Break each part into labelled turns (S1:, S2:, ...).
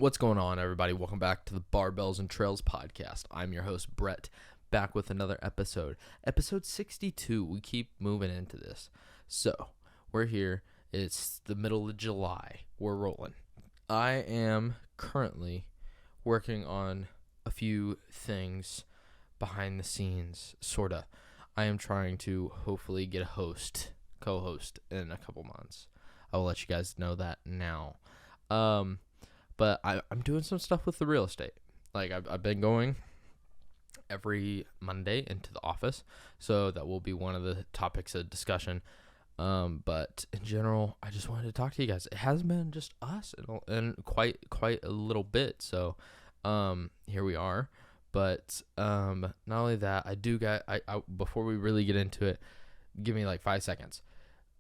S1: What's going on, everybody? Welcome back to the Barbells and Trails podcast. I'm your host, Bret, back with another episode. Episode 62. We keep moving into this. So, we're here. It's the middle of July. We're rolling. I am currently working on a few things behind the scenes, sorta. I am trying to hopefully get a co-host in a couple months. I will let you guys know that now. But I'm doing some stuff with the real estate. Like, I've been going every Monday into the office, so that will be one of the topics of discussion. But in general, I just wanted to talk to you guys. It has been just us and quite a little bit. So, here we are. But not only that, I before we really get into it, give me like 5 seconds.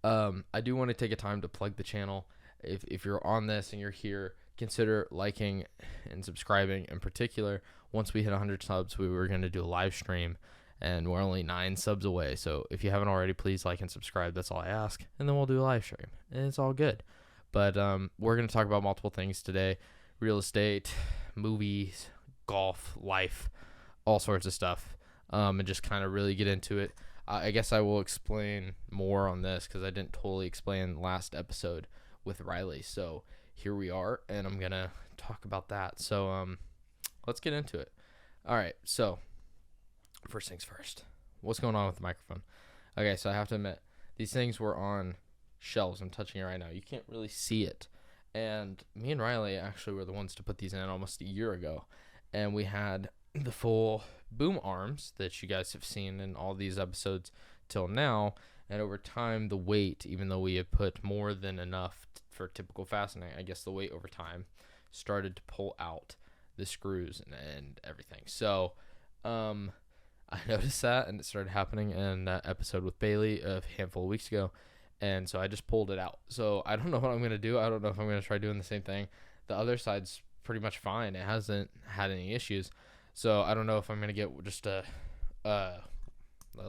S1: I do want to take a time to plug the channel. If you're on this and you're here, consider liking and subscribing. In particular, once we hit 100 subs, we were going to do a live stream, and we're only 9 subs away. So if you haven't already, please like and subscribe. That's all I ask, and then we'll do a live stream, and it's all good. But we're going to talk about multiple things today: real estate, movies, golf, life, all sorts of stuff, and just kind of really get into it. I guess I will explain more on this because I didn't totally explain last episode with Riley. So here we are, and I'm going to talk about that. So let's get into it. All right, so first things first. What's going on with the microphone? Okay, so I have to admit, these things were on shelves. I'm touching it right now. You can't really see it. And me and Riley actually were the ones to put these in almost a year ago. And we had the full boom arms that you guys have seen in all these episodes till now. And over time, the weight, even though we have put more than enough for typical fastening, I guess the weight over time started to pull out the screws and everything. So I noticed that, and it started happening in that episode with Bailey a handful of weeks ago. And so I just pulled it out. So I don't know what I'm going to do. I don't know if I'm going to try doing the same thing. The other side's pretty much fine. It hasn't had any issues. So I don't know if I'm going to get just a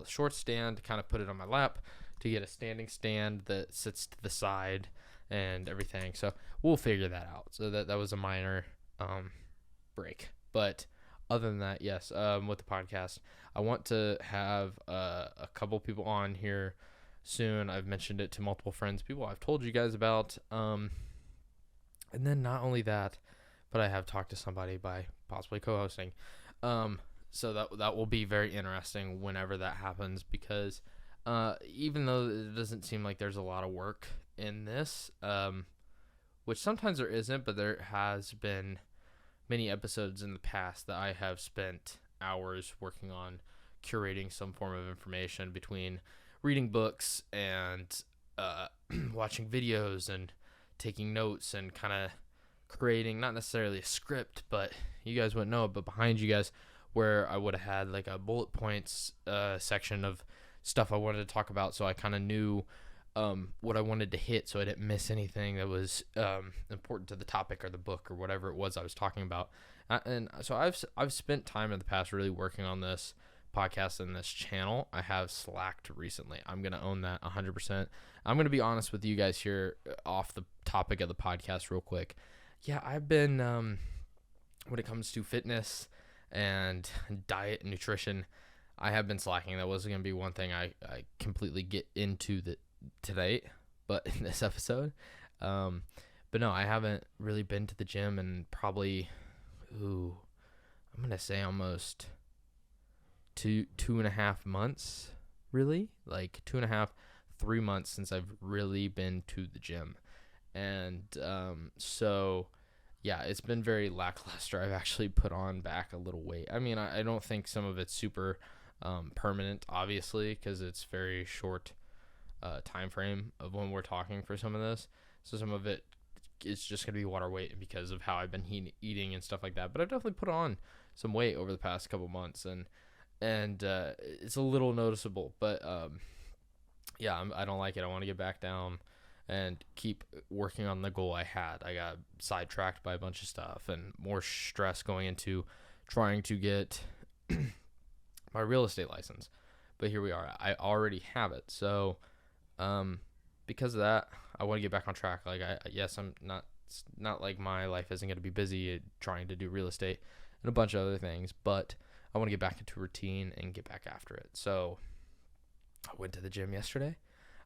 S1: short stand to kind of put it on my lap, to get a standing stand that sits to the side and everything. So we'll figure that out. So that was a minor break. But other than that, yes, with the podcast, I want to have a couple people on here soon. I've mentioned it to multiple friends, people I've told you guys about. And then not only that, but I have talked to somebody by possibly co-hosting. So that will be very interesting whenever that happens, because even though it doesn't seem like there's a lot of work in this, which sometimes there isn't, but there has been many episodes in the past that I have spent hours working on curating some form of information between reading books and watching videos and taking notes and kind of creating not necessarily a script, but you guys wouldn't know it, but behind you guys, where I would have had like a bullet points section of stuff I wanted to talk about, so I kind of knew what I wanted to hit, so I didn't miss anything that was important to the topic or the book or whatever it was I was talking about. And so I've spent time in the past really working on this podcast and this channel. I have slacked recently. I'm going to own that 100%. I'm going to be honest with you guys here off the topic of the podcast real quick. Yeah, I've been, when it comes to fitness and diet and nutrition, I have been slacking. That wasn't going to be one thing I completely get into today, but in this episode. But no, I haven't really been to the gym in probably, I'm going to say almost 2.5 months, really? Like 2.5, 3 months since I've really been to the gym. And so yeah, it's been very lackluster. I've actually put on back a little weight. I mean, I don't think some of it's super permanent, obviously, because it's very short time frame of when we're talking for some of this. So some of it is just going to be water weight because of how I've been eating and stuff like that. But I've definitely put on some weight over the past couple months, and it's a little noticeable. But yeah, I don't like it. I want to get back down and keep working on the goal I had. I got sidetracked by a bunch of stuff and more stress going into trying to get my real estate license. But here we are. I already have it. So because of that, I want to get back on track. Like, yes, I'm not It's not like my life isn't going to be busy trying to do real estate and a bunch of other things, but I want to get back into routine and get back after it. So I went to the gym yesterday.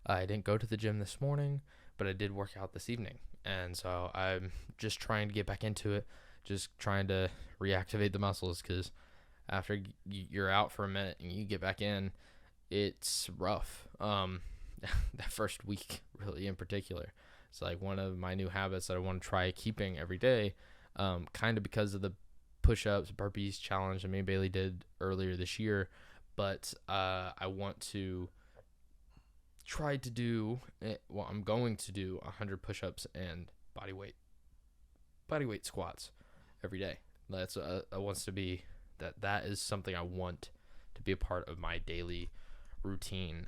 S1: I didn't go to the gym this morning, but I did work out this evening. And so I'm just trying to get back into it, just trying to reactivate the muscles, because after you're out for a minute and you get back in, it's rough. That first week, really, in particular. It's like one of my new habits that I want to try keeping every day, kind of because of the push-ups, burpees challenge that me and Bailey did earlier this year. But I want to try to do, I'm going to do 100 push-ups and body weight squats every day. That is something I want to be a part of my daily routine.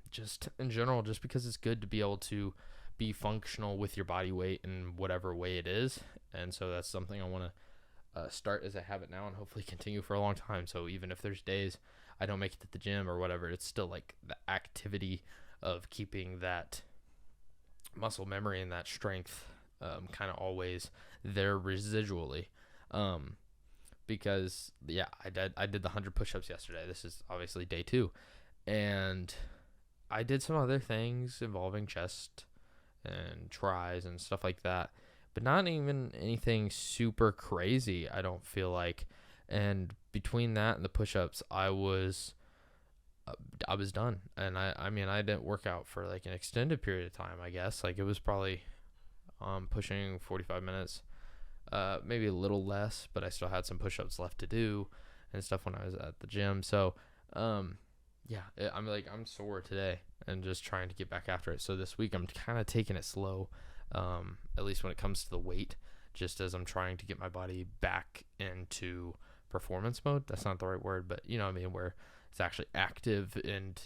S1: Just in general, just because it's good to be able to be functional with your body weight in whatever way it is. And so that's something I want to start as a habit now and hopefully continue for a long time. So even if there's days I don't make it to the gym or whatever, it's still like the activity of keeping that muscle memory and that strength kind of always there residually. Because I did the 100 push-ups yesterday. This is obviously day 2, and I did some other things involving chest and tries and stuff like that, but not even anything super crazy, I don't feel like. And between that and the push-ups, I was done. And I mean, I didn't work out for like an extended period of time, I guess. Like it was probably pushing 45 minutes, maybe a little less, but I still had some push-ups left to do and stuff when I was at the gym. So I'm sore today and just trying to get back after it. So this week I'm kind of taking it slow, at least when it comes to the weight, just as I'm trying to get my body back into performance mode. That's not the right word, but you know what I mean, where it's actually active and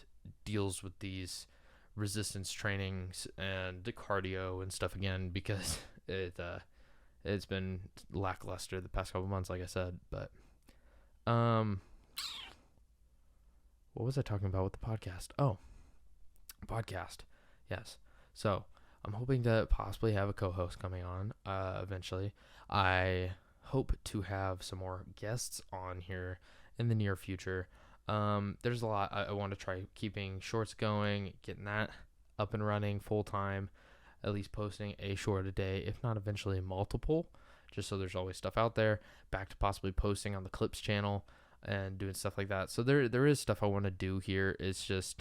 S1: deals with these resistance trainings and the cardio and stuff again, because it's been lackluster the past couple months, like I said. But what was I talking about with the podcast? Oh, podcast. Yes. So I'm hoping to possibly have a co-host coming on eventually. I hope to have some more guests on here in the near future. There's a lot. I want to try keeping shorts going, getting that up and running full time, at least posting a short a day, if not eventually multiple, just so there's always stuff out there. Back to possibly posting on the Clips channel and doing stuff like that. So there is stuff I want to do here. It's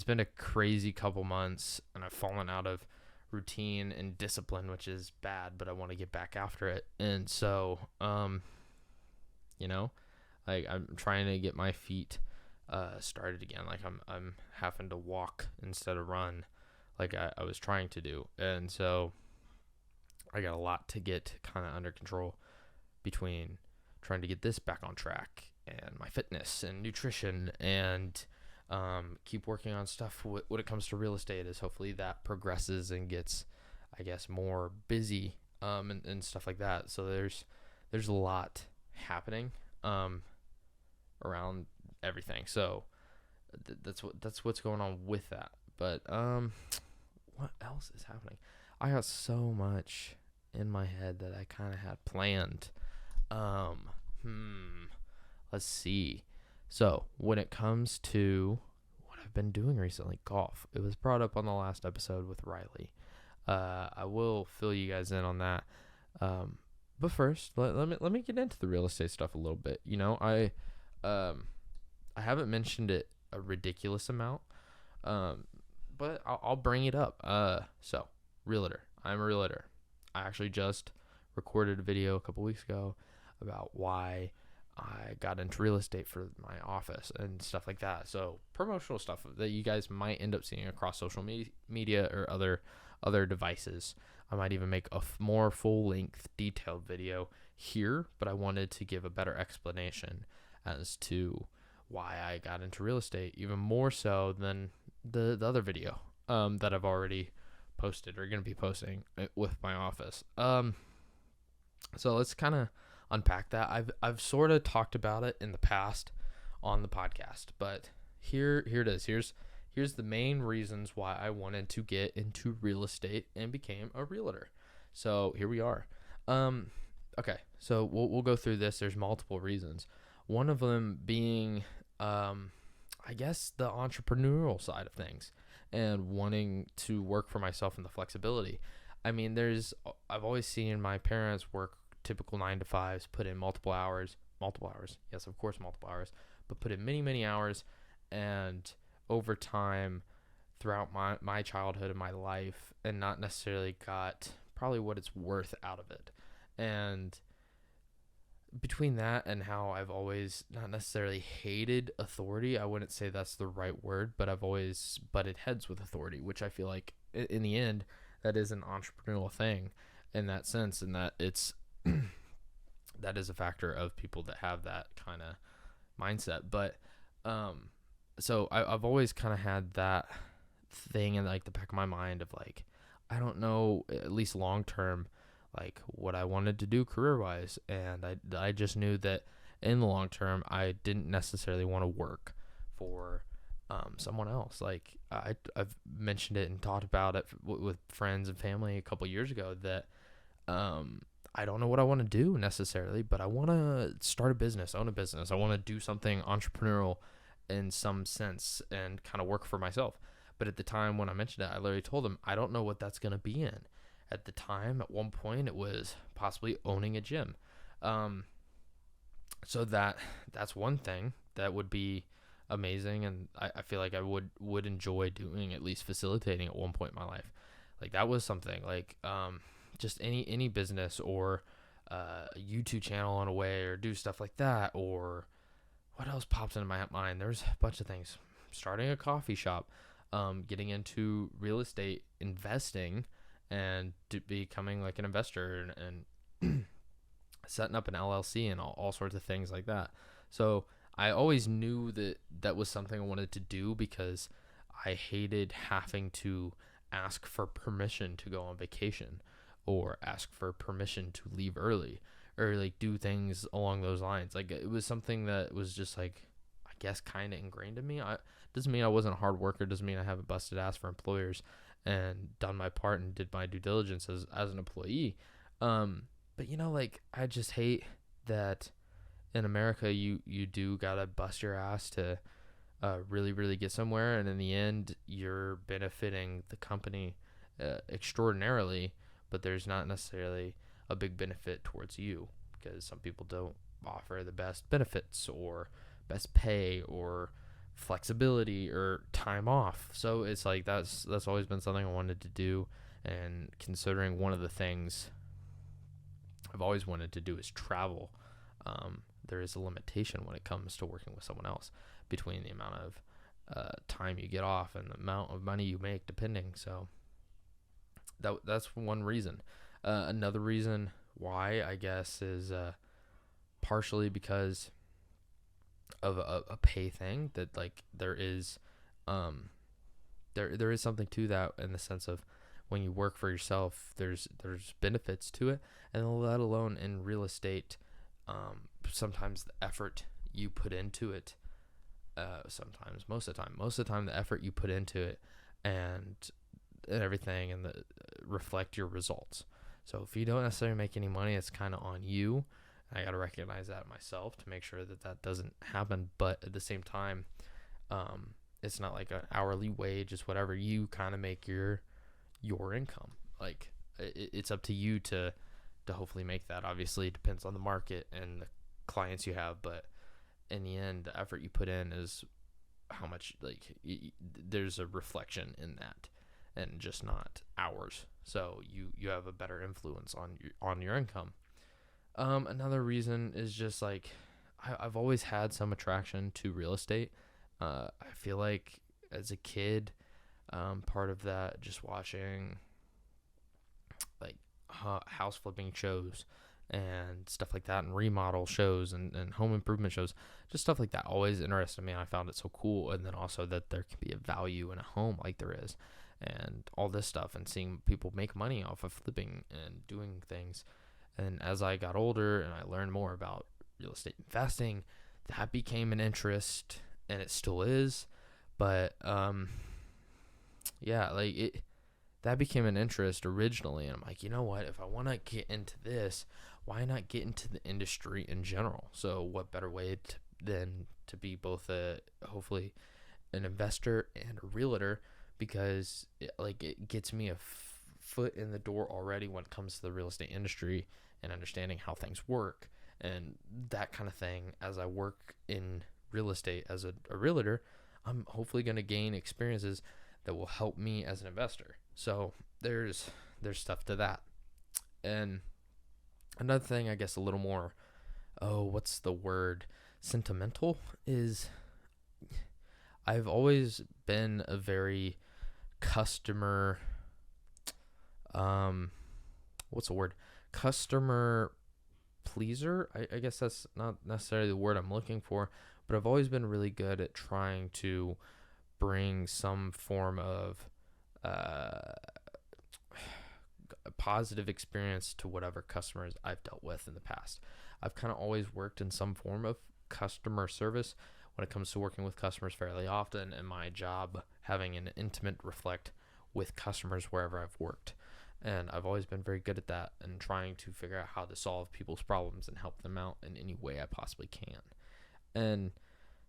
S1: been a crazy couple months, and I've fallen out of routine and discipline, which is bad, but I want to get back after it. And so, like I'm trying to get my feet started again. Like I'm having to walk instead of run, like I was trying to do. And so I got a lot to get kind of under control between trying to get this back on track and my fitness and nutrition, and keep working on stuff when it comes to real estate, is hopefully that progresses and gets, I guess, more busy and stuff like that. So there's a lot happening around everything. So that's what's going on with that. But what else is happening? I got so much in my head that I kind of had planned. Let's see. So when it comes to what I've been doing recently, golf. It was brought up on the last episode with Riley. I will fill you guys in on that. But first, let me get into the real estate stuff a little bit. You know, I haven't mentioned it a ridiculous amount, but I'll bring it up. So realtor. I'm a realtor. I actually just recorded a video a couple weeks ago about why I got into real estate for my office and stuff like that. So promotional stuff that you guys might end up seeing across social media or other devices. I might even make a more full-length, detailed video here, but I wanted to give a better explanation as to why I got into real estate, even more so than the other video that I've already posted or going to be posting with my office. So let's kind of unpack that. I've sort of talked about it in the past on the podcast, but here it is. Here's the main reasons why I wanted to get into real estate and became a realtor. So here we are. Okay, so we'll go through this. There's multiple reasons. One of them being, I guess, the entrepreneurial side of things and wanting to work for myself and the flexibility. I mean, I've always seen my parents work typical 9 to 5s, put in multiple hours. Yes, of course, multiple hours, but put in many, many hours. And over time, throughout my childhood and my life, and not necessarily got probably what it's worth out of it. And between that and how I've always not necessarily hated authority, I wouldn't say that's the right word, but I've always butted heads with authority, which I feel like in the end, that is an entrepreneurial thing in that sense, and that it's that is a factor of people that have that kind of mindset. But so I've always kind of had that thing in like the back of my mind of like, I don't know, at least long term, like what I wanted to do career wise. And I just knew that in the long term, I didn't necessarily want to work for someone else. Like I've mentioned it and talked about it with friends and family a couple years ago that I don't know what I want to do necessarily, but I want to start a business, own a business. I want to do something entrepreneurial in some sense and kind of work for myself. But at the time when I mentioned it, I literally told them, I don't know what that's going to be in. At the time, at one point, it was possibly owning a gym. So that's one thing that would be amazing, and I feel like I would enjoy doing, at least facilitating at one point in my life. Like that was something like just any business or a YouTube channel on a way, or do stuff like that. Or what else pops into my mind? There's a bunch of things. Starting a coffee shop, getting into real estate investing, and becoming like an investor, and setting up an LLC and all sorts of things like that. So I always knew that was something I wanted to do because I hated having to ask for permission to go on vacation or ask for permission to leave early or like do things along those lines. Like it was something that was just like, I guess, kind of ingrained in me. Doesn't mean I wasn't a hard worker. Doesn't mean I haven't busted ass for employers and done my part and did my due diligence as an employee. But like I just hate that in America you do gotta bust your ass to really really get somewhere, and in the end you're benefiting the company extraordinarily, but there's not necessarily a big benefit towards you because some people don't offer the best benefits or best pay or flexibility or time off. So it's like that's always been something I wanted to do, and considering one of the things I've always wanted to do is travel. There is a limitation when it comes to working with someone else between the amount of time you get off and the amount of money you make, depending. So that's one reason. Another reason why, I guess, is partially because of a pay thing, that like there is something to that in the sense of when you work for yourself, there's benefits to it, and let alone in real estate, sometimes the effort you put into it, most of the time the effort you put into it and everything, and reflect your results. So if you don't necessarily make any money, it's kind of on you. I got to recognize that myself to make sure that doesn't happen. But at the same time, it's not like an hourly wage. It's whatever you kind of make your income. Like it's up to you to hopefully make that. Obviously it depends on the market and the clients you have, but in the end, the effort you put in is how much, like there's a reflection in that, and just not hours. So you have a better influence on your income. Another reason is just like I've always had some attraction to real estate. I feel like as a kid, part of that, just watching like house flipping shows and stuff like that, and remodel shows and home improvement shows, just stuff like that always interested me. I found it so cool. And then also that there can be a value in a home like there is, and all this stuff, and seeing people make money off of flipping and doing things. And as I got older and I learned more about real estate investing, that became an interest, and it still is. But yeah, like that became an interest originally. And I'm like, you know what? If I want to get into this, why not get into the industry in general? So what better way than to be both hopefully an investor and a realtor, because it gets me a foot in the door already when it comes to the real estate industry and understanding how things work and that kind of thing. As I work in real estate as a realtor, I'm hopefully going to gain experiences that will help me as an investor. So there's stuff to that. And another thing, I guess a little more, what's the word, sentimental, is I've always been a very customer, what's the word? Customer pleaser. I guess that's not necessarily the word I'm looking for, but I've always been really good at trying to bring some form of positive experience to whatever customers I've dealt with in the past. I've kind of always worked in some form of customer service when it comes to working with customers fairly often, and my job having an intimate reflect with customers wherever I've worked. And I've always been very good at that and trying to figure out how to solve people's problems and help them out in any way I possibly can. And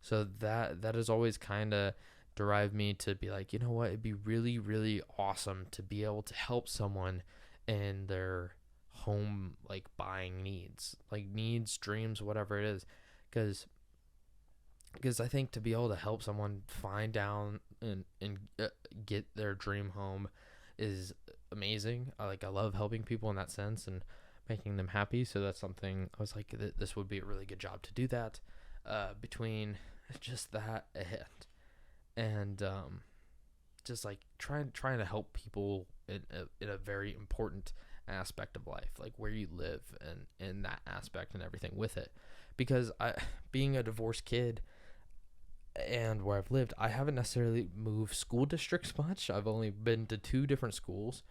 S1: so that has always kind of derived me to be like, you know what, it'd be really, really awesome to be able to help someone in their home, like buying needs, dreams, whatever it is. Because I think to be able to help someone find down and get their dream home is amazing. I love helping people in that sense and making them happy. So that's something I was like, this would be a really good job to do that. Between just that and just like trying to help people in a very important aspect of life, like where you live and in that aspect and everything with it. Because being a divorced kid and where I've lived, I haven't necessarily moved school districts much. I've only been to 2 different schools,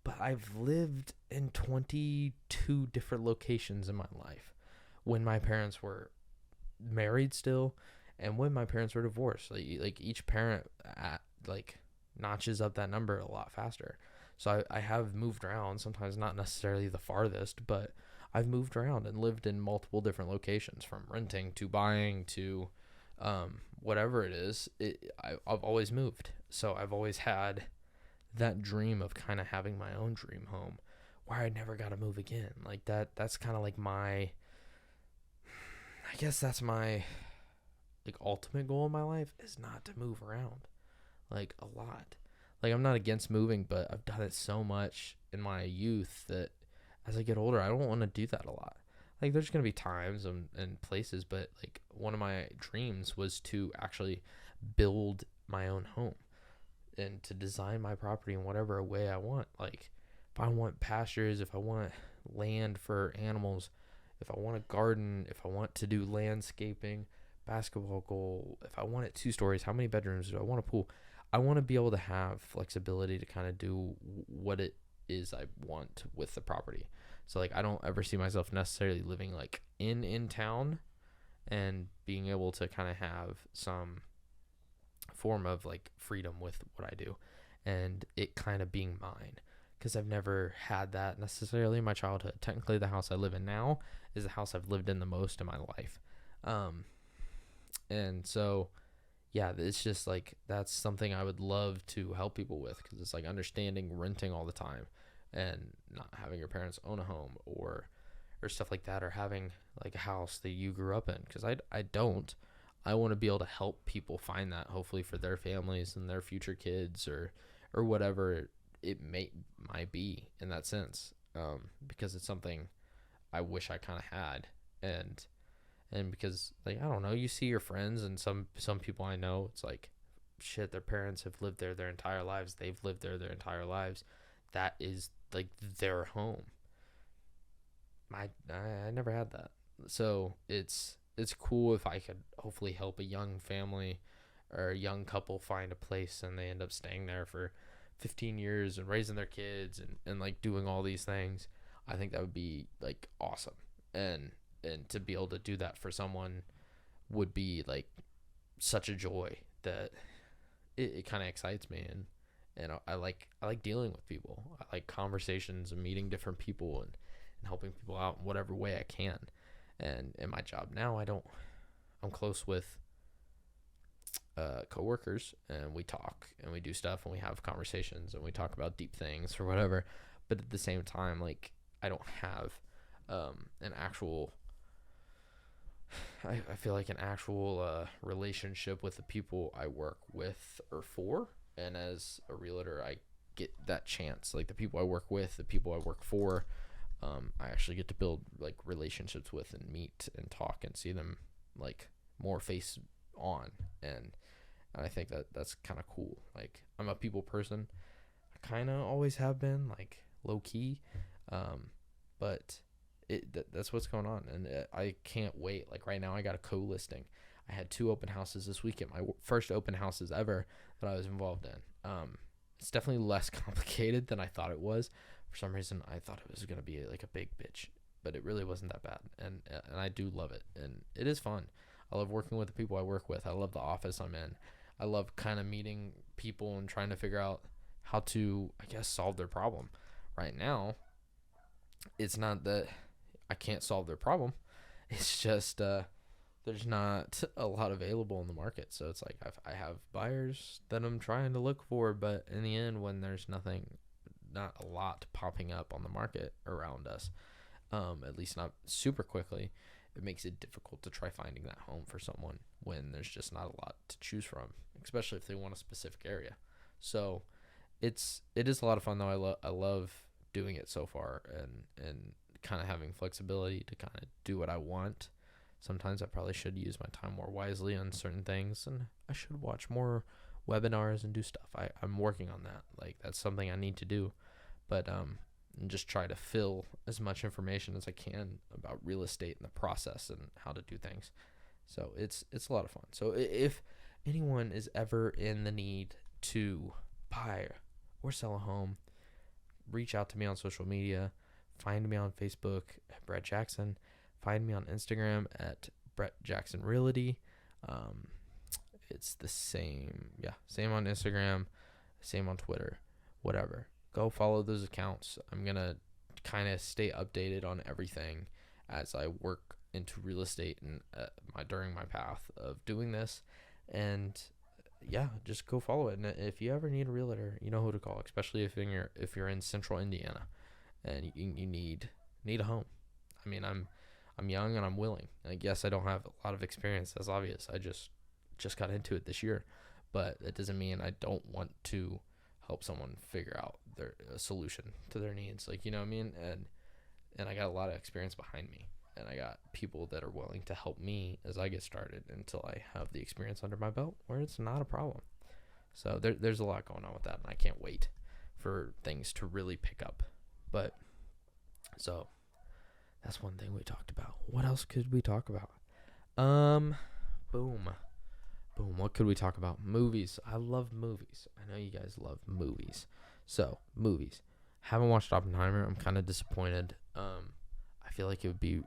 S1: but I've lived in 22 different locations in my life when my parents were married still and when my parents were divorced. Like each parent notches up that number a lot faster. So I have moved around, sometimes not necessarily the farthest, but I've moved around and lived in multiple different locations, from renting to buying to whatever it is. I've always moved. So I've always had that dream of kind of having my own dream home where I never got to move again. Like that's kind of like I guess that's my ultimate goal in my life, is not to move around like a lot. Like I'm not against moving, but I've done it so much in my youth that as I get older, I don't want to do that a lot. Like there's going to be times and places, but like one of my dreams was to actually build my own home and to design my property in whatever way I want. Like if I want pastures, if I want land for animals, if I want a garden, if I want to do landscaping, basketball goal, if I want it 2 stories, how many bedrooms do I want a pool? I want to be able to have flexibility to kind of do what it is I want with the property. So like I don't ever see myself necessarily living like in town and being able to kind of have some form of like freedom with what I do and it kind of being mine, because I've never had that necessarily in my childhood. Technically the house I live in now is the house I've lived in the most in my life. And so yeah, it's just like that's something I would love to help people with, because it's like understanding renting all the time and not having your parents own a home or stuff like that, or having like a house that you grew up in, because I don't. I want to be able to help people find that, hopefully for their families and their future kids or whatever it might be in that sense, because it's something I wish I kind of had. And because like I don't know, you see your friends and some people I know, it's like shit, their parents have lived there their entire lives, they've lived there their entire lives, that is like their home. I never had that. So it's cool if I could hopefully help a young family or a young couple find a place and they end up staying there for 15 years and raising their kids and like doing all these things. I think that would be like awesome. And to be able to do that for someone would be like such a joy that it kind of excites me and I like dealing with people. I like conversations and meeting different people and helping people out in whatever way I can. And in my job now, I'm close with coworkers, and we talk and we do stuff and we have conversations and we talk about deep things or whatever. But at the same time, like, I don't have an actual I feel like an actual relationship with the people I work with or for. And as a realtor, I get that chance. Like, the people I work with, the people I work for, I actually get to build like relationships with and meet and talk and see them like more face on. And I think that's kind of cool. Like, I'm a people person. I kind of always have been, like, low key, but that's what's going on, and I can't wait. Like, right now, I got a co-listing. I had 2 open houses this weekend. My first open houses ever that I was involved in. It's definitely less complicated than I thought it was. For some reason, I thought it was gonna be like a big bitch, but it really wasn't that bad. And I do love it, and it is fun. I love working with the people I work with. I love the office I'm in. I love kind of meeting people and trying to figure out how to, I guess, solve their problem. Right now, it's not that I can't solve their problem. It's just there's not a lot available in the market. So it's like I have buyers that I'm trying to look for, but in the end, when there's not a lot popping up on the market around us, at least not super quickly, it makes it difficult to try finding that home for someone when there's just not a lot to choose from, especially if they want a specific area. So it is a lot of fun though. I love doing it so far, and kind of having flexibility to kind of do what I want. Sometimes I probably should use my time more wisely on certain things, and I should watch more webinars and do stuff. I'm working on that. Like, that's something I need to do, but and just try to fill as much information as I can about real estate and the process and how to do things. So it's a lot of fun. So if anyone is ever in the need to buy or sell a home, reach out to me on social media. Find me on Facebook at Bret Jackson. Find me on Instagram at Bret Jackson Realty. It's the same on Instagram, same on Twitter, whatever. Go follow those accounts. I'm gonna kind of stay updated on everything as I work into real estate and during my path of doing this. And yeah, just go follow it. And if you ever need a realtor, you know who to call, especially if you're in Central Indiana and you need a home. I mean, I'm young and I'm willing. I guess I don't have a lot of experience. That's obvious. I just got into it this year, but that doesn't mean I don't want to help someone figure out a solution to their needs. Like, you know what I mean? And I got a lot of experience behind me, and I got people that are willing to help me as I get started until I have the experience under my belt where it's not a problem. So there's a lot going on with that, and I can't wait for things to really pick up. But so that's one thing we talked about. What else could we talk about? Boom. What could we talk about? Movies. I love movies. I know you guys love movies. So, movies. Haven't watched Oppenheimer. I'm kind of disappointed. I feel like it would be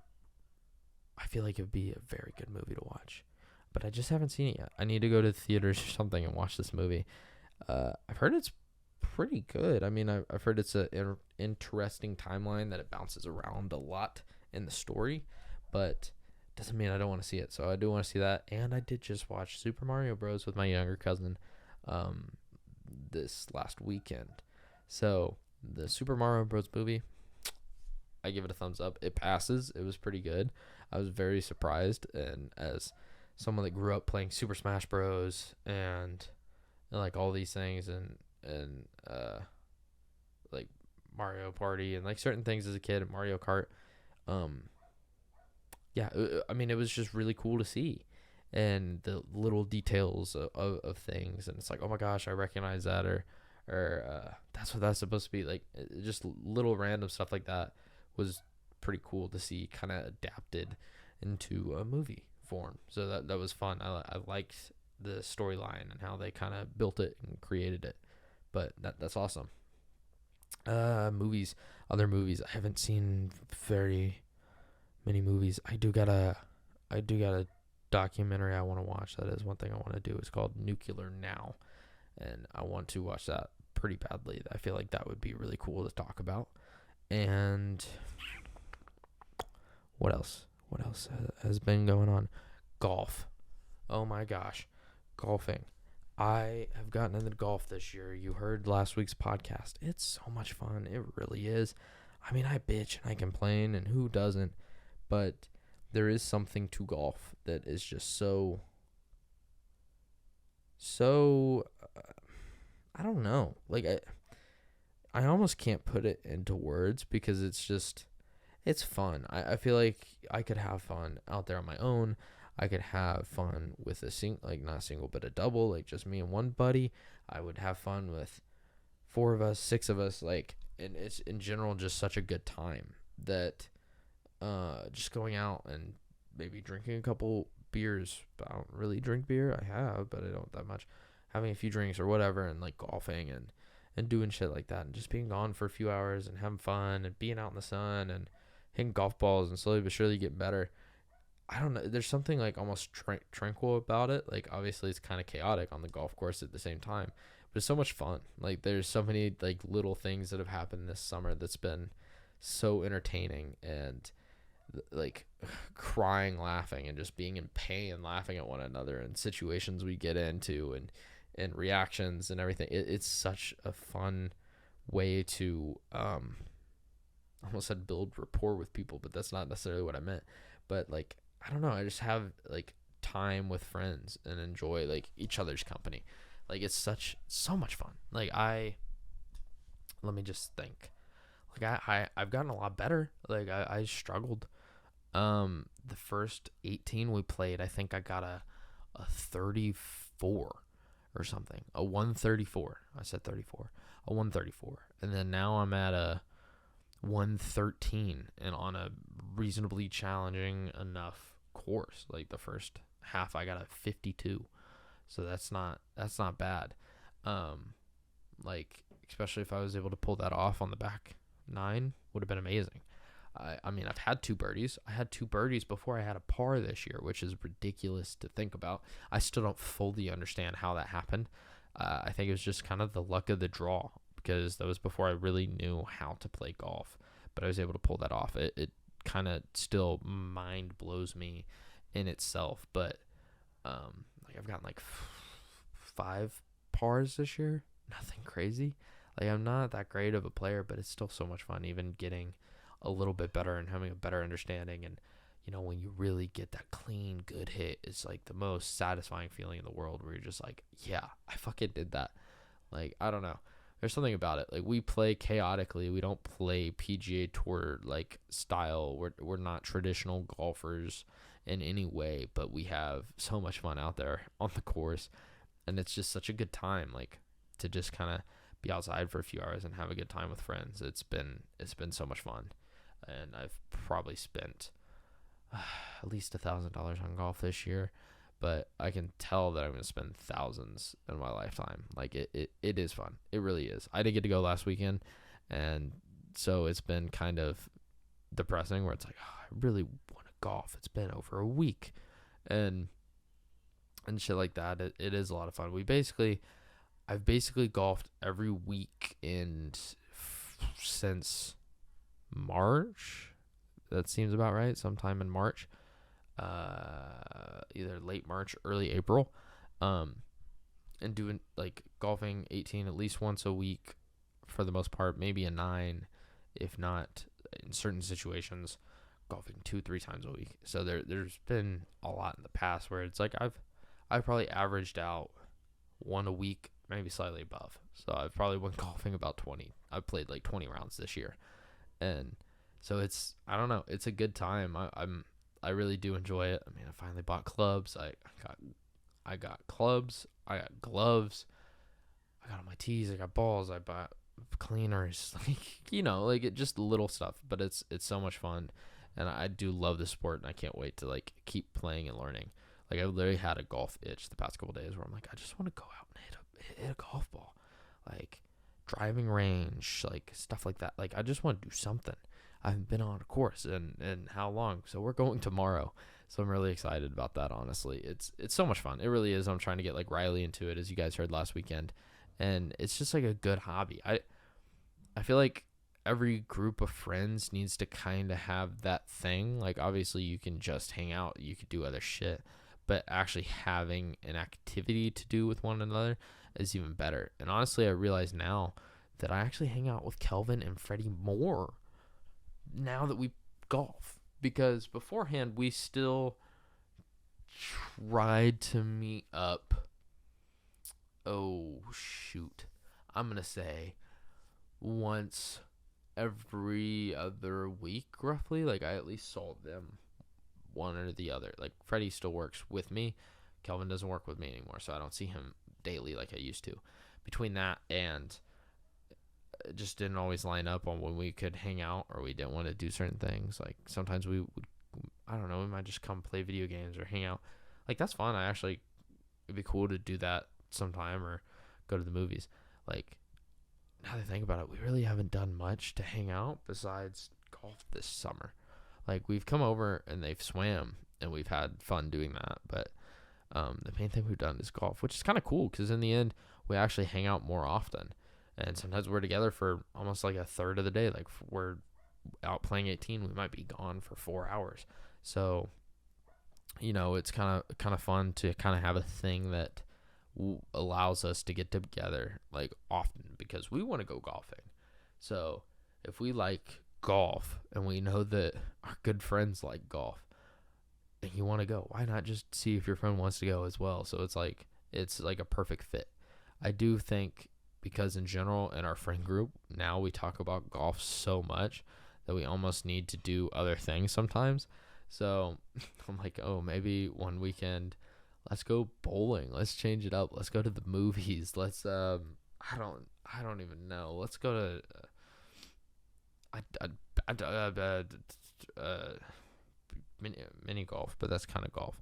S1: a very good movie to watch, but I just haven't seen it yet. I need to go to the theaters or something and watch this movie. I've heard it's pretty good. I mean, I've heard it's an interesting timeline, that it bounces around a lot in the story, but doesn't mean I don't want to see it. So I do want to see that. And I did just watch Super Mario Bros. With my younger cousin this last weekend. So the Super Mario Bros. Movie, I give it a thumbs up. It passes. It was pretty good. I was very surprised, and as someone that grew up playing Super Smash Bros. and like all these things, and like Mario Party and like certain things as a kid, Mario Kart, I mean, it was just really cool to see, and the little details of things, and it's like, oh my gosh, I recognize that, or that's what that's supposed to be. Like, just little random stuff like that was pretty cool to see, kind of adapted into a movie form. So that was fun. I liked the storyline and how they kind of built it and created it. But that's awesome. Other movies. I haven't seen very many movies. I do got a documentary I want to watch. That is one thing I want to do. It's called Nuclear Now, and I want to watch that pretty badly. I feel like that would be really cool to talk about. And what else? What else has been going on? Golf. Oh my gosh. Golfing. I have gotten into golf this year. You heard last week's podcast. It's so much fun. It really is. I mean, I bitch and I complain, and who doesn't? But there is something to golf that is just so I don't know. Like, I almost can't put it into words because it's fun. I feel like I could have fun out there on my own. I could have fun with not a single, but a double, like just me and one buddy. I would have fun with 4 of us, 6 of us, like, and it's in general just such a good time that just going out and maybe drinking a couple beers. I don't really drink beer. I have, but I don't that much. Having a few drinks or whatever, and like golfing and doing shit like that, and just being gone for a few hours and having fun and being out in the sun and hitting golf balls and slowly but surely getting better. I don't know. There's something like almost tranquil about it. Like, obviously it's kind of chaotic on the golf course at the same time, but it's so much fun. Like, there's so many like little things that have happened this summer that's been so entertaining, and like crying, laughing, and just being in pain, laughing at one another, and situations we get into, and reactions and everything. It's such a fun way to almost said build rapport with people, but that's not necessarily what I meant. But like, I don't know, I just have like time with friends and enjoy like each other's company. Like, it's so much fun. Like, let me just think. Like, I've gotten a lot better. Like, I struggled. The first 18 we played, I think I got a 34 or something. A 134. I said 34. A 134. And then now I'm at a 113 and on a reasonably challenging enough course. Like, the first half I got a 52. So that's not bad. Like, especially if I was able to pull that off on the back 9, would have been amazing. I mean, I've had 2 birdies. I had 2 birdies before I had a par this year, which is ridiculous to think about. I still don't fully understand how that happened. I think it was just kind of the luck of the draw, because that was before I really knew how to play golf. But I was able to pull that off. It kind of still mind blows me in itself. But like, I've gotten like 5 pars this year. Nothing crazy. Like, I'm not that great of a player, but it's still so much fun, even getting a little bit better and having a better understanding. And, you know, when you really get that clean, good hit, it's like the most satisfying feeling in the world, where you're just like, yeah, I fucking did that. Like, I don't know. There's something about it. Like, we play chaotically. We don't play PGA Tour like style. We're not traditional golfers in any way, but we have so much fun out there on the course, and it's just such a good time. Like, to just kind of be outside for a few hours and have a good time with friends. It's been so much fun, and I've probably spent at least $1,000 on golf this year. But I can tell that I'm going to spend thousands in my lifetime. Like, it is fun. It really is. I didn't get to go last weekend, and so it's been kind of depressing, where it's like, oh, I really want to golf. It's been over a week, and shit like that. It is a lot of fun. I've basically golfed every weekend since March. That seems about right. Sometime in March. Either late March, early April, and doing like golfing 18 at least once a week for the most part, maybe a 9, if not in certain situations, golfing 2-3 times a week. So there's been a lot in the past where it's like I've probably averaged out 1 a week, maybe slightly above. So I've probably went golfing about 20. I've played like 20 rounds this year, and so I don't know, it's a good time. I really do enjoy it. I mean, I finally bought clubs. I got clubs. I got gloves. I got all my tees. I got balls. I bought cleaners. Like, you know, like, it just little stuff. But it's so much fun, and I do love the sport, and I can't wait to like keep playing and learning. Like, I literally had a golf itch the past couple days, where I'm like, I just want to go out and hit a golf ball, like driving range, like stuff like that. Like, I just want to do something. I haven't been on a course in how long? So we're going tomorrow. So I'm really excited about that, honestly. It's so much fun. It really is. I'm trying to get like Riley into it, as you guys heard last weekend. and it's just like a good hobby. I feel like every group of friends needs to kind of have that thing. Like, obviously you can just hang out, you could do other shit, but actually having an activity to do with one another is even better. And honestly, I realize now that I actually hang out with Kelvin and Freddie more now that we golf, because beforehand we still tried to meet up. Oh shoot, I'm gonna say once every other week, roughly. Like, I at least saw them one or the other. Like, Freddie still works with me. Kelvin doesn't work with me anymore, so I don't see him daily like I used to. Between that and it just didn't always line up on when we could hang out, or we didn't want to do certain things. Like, sometimes we would, I don't know, we might just come play video games or hang out. Like, that's fun. It'd be cool to do that sometime, or go to the movies. Like, now that I think about it, we really haven't done much to hang out besides golf this summer. Like, we've come over and they've swam, and we've had fun doing that. But the main thing we've done is golf, which is kind of cool because in the end, we actually hang out more often. And sometimes we're together for almost like a third of the day. Like, we're out playing 18, we might be gone for 4 hours. So, it's kind of fun to kind of have a thing that allows us to get together like often, because we want to go golfing. So if we like golf and we know that our good friends like golf and you want to go, why not just see if your friend wants to go as well? So it's like a perfect fit. I do think, because in general in our friend group now we talk about golf so much that we almost need to do other things sometimes. So I'm like, oh, maybe one weekend let's go bowling. Let's change it up. Let's go to the movies. Let's I don't even know. Let's go to mini golf, but that's kind of golf.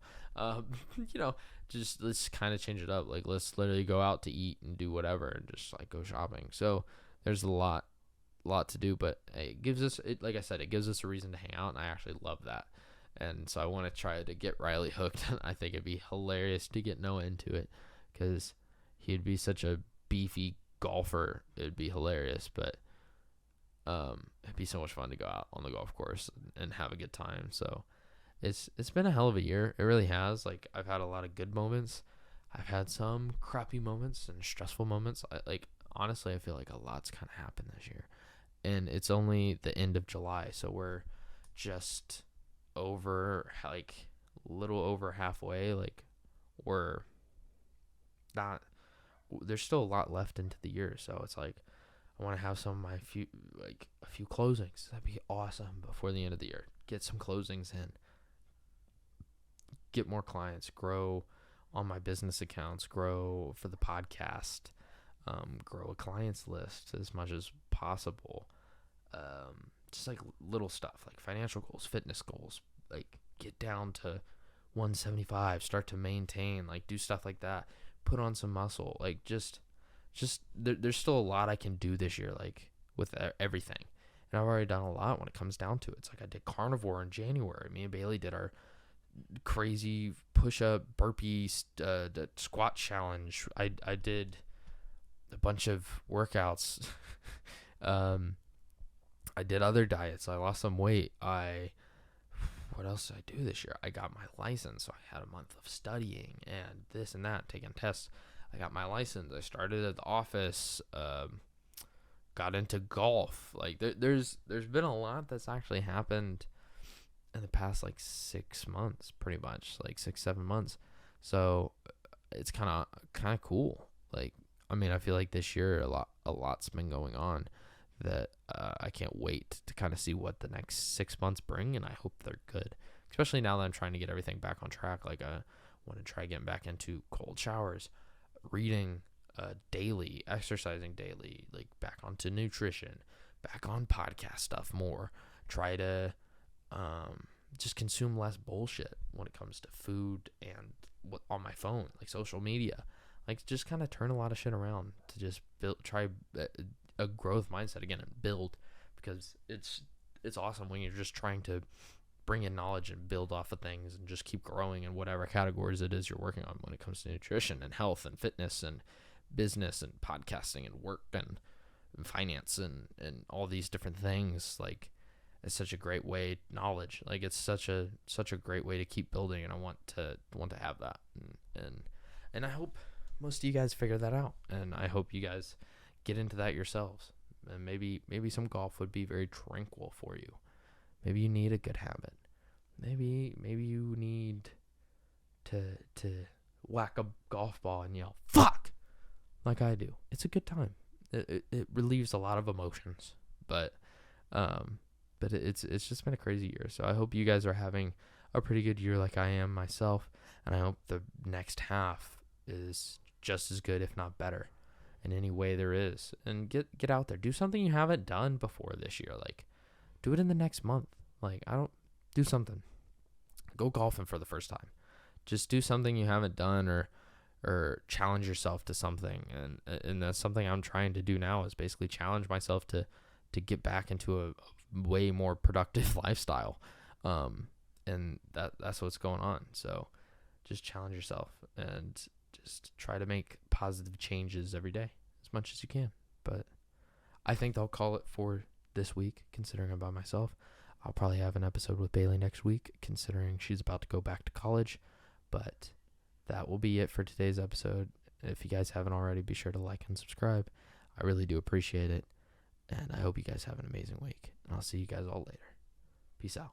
S1: Just let's kind of change it up. Like, let's literally go out to eat and do whatever, and just like go shopping. So there's a lot to do, but it gives us, like I said, it gives us a reason to hang out, and I actually love that. And so I want to try to get Riley hooked. I think it'd be hilarious to get Noah into it, because he'd be such a beefy golfer. It'd be hilarious, but it'd be so much fun to go out on the golf course and have a good time. So it's been a hell of a year. It really has. Like, I've had a lot of good moments. I've had some crappy moments and stressful moments. Honestly, I feel like a lot's kind of happened this year, and it's only the end of July, so we're just over, like, a little over halfway. Like, we're not, there's still a lot left into the year, so it's like I want to have a few closings. That'd be awesome before the end of the year. Get some closings in, get more clients, grow on my business accounts, grow for the podcast, grow a clients list as much as possible. Just like little stuff, like financial goals, fitness goals, like get down to 175, start to maintain, like do stuff like that, put on some muscle, like just there's still a lot I can do this year, like with everything. And I've already done a lot when it comes down to it. It's like I did carnivore in January. Me and Bailey did our crazy push-up, burpee, the squat challenge. I did a bunch of workouts. I did other diets. I lost some weight. What else did I do this year? I got my license, so I had a month of studying and this and that, taking tests. I got my license. I started at the office. Got into golf. Like, there's been a lot that's actually happened in the past, like 6 months, pretty much, like 6-7 months. So it's kind of cool. Like, I mean, I feel like this year a lot's been going on that I can't wait to kind of see what the next 6 months bring, and I hope they're good. Especially now that I'm trying to get everything back on track. Like, I want to try getting back into cold showers, reading daily, exercising daily, like back onto nutrition, back on podcast stuff more. Try to just consume less bullshit when it comes to food and what on my phone, like social media. Like, just kind of turn a lot of shit around to just try a growth mindset again and build, because it's awesome when you're just trying to bring in knowledge and build off of things and just keep growing in whatever categories it is you're working on when it comes to nutrition and health and fitness and business and podcasting and work and finance and all these different things. Like, it's such a great way, knowledge, like it's such a great way to keep building, and I want to have that, and I hope most of you guys figure that out, and I hope you guys get into that yourselves. And maybe some golf would be very tranquil for you. Maybe you need a good habit. Maybe you need to whack a golf ball and yell "fuck" like I do. It's a good time. It relieves a lot of emotions, but it's just been a crazy year. So I hope you guys are having a pretty good year like I am myself, and I hope the next half is just as good, if not better, in any way there is. And get out there, do something you haven't done before this year. Like, do it in the next month. Like, do something. Go golfing for the first time. Just do something you haven't done, or challenge yourself to something. And that's something I'm trying to do now, is basically challenge myself to get back into a way more productive lifestyle. And that's what's going on. So just challenge yourself and just try to make positive changes every day as much as you can. But I think they'll call it for this week, considering I'm by myself. I'll probably have an episode with Bailey next week, considering she's about to go back to college. But that will be it for today's episode. If you guys haven't already, be sure to like and subscribe. I really do appreciate it. And I hope you guys have an amazing week. And I'll see you guys all later. Peace out.